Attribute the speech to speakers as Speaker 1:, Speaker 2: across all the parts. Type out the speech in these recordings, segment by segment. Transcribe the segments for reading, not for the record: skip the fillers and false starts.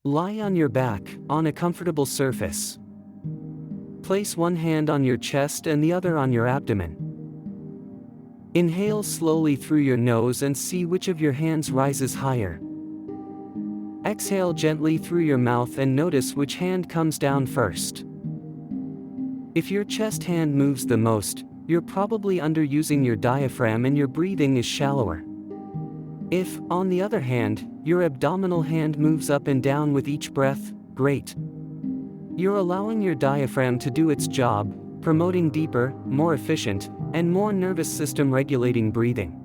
Speaker 1: Lie on your back, on a comfortable surface. Place one hand on your chest and the other on your abdomen. Inhale slowly through your nose and see which of your hands rises higher. Exhale gently through your mouth and notice which hand comes down first. If your chest hand moves the most, you're probably underusing your diaphragm and your breathing is shallower. If, on the other hand, your abdominal hand moves up and down with each breath, great. You're allowing your diaphragm to do its job, promoting deeper, more efficient, and more nervous system regulating breathing.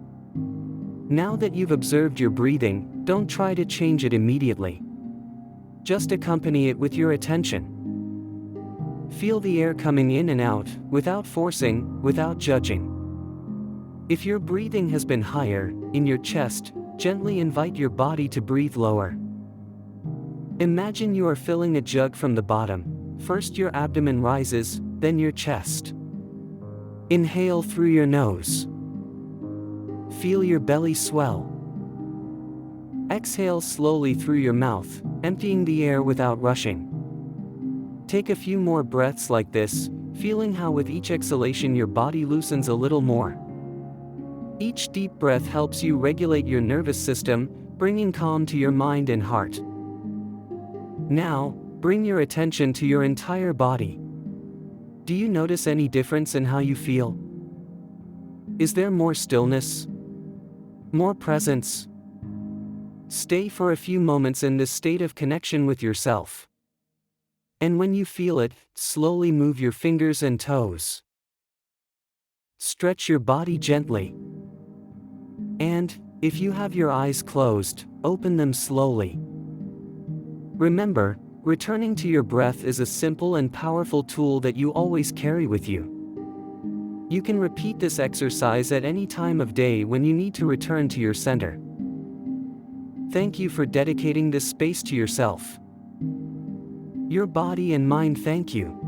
Speaker 1: Now that you've observed your breathing, don't try to change it immediately. Just accompany it with your attention. Feel the air coming in and out, without forcing, without judging. If your breathing has been higher, in your chest, gently invite your body to breathe lower. Imagine you are filling a jug from the bottom. First your abdomen rises, then your chest. Inhale through your nose. Feel your belly swell. Exhale slowly through your mouth, emptying the air without rushing. Take a few more breaths like this, feeling how with each exhalation your body loosens a little more. Each deep breath helps you regulate your nervous system, bringing calm to your mind and heart. Now, bring your attention to your entire body. Do you notice any difference in how you feel? Is there more stillness? More presence? Stay for a few moments in this state of connection with yourself. And when you feel it, slowly move your fingers and toes. Stretch your body gently. And, if you have your eyes closed, open them slowly. Remember, returning to your breath is a simple and powerful tool that you always carry with you. You can repeat this exercise at any time of day when you need to return to your center. Thank you for dedicating this space to yourself. Your body and mind thank you.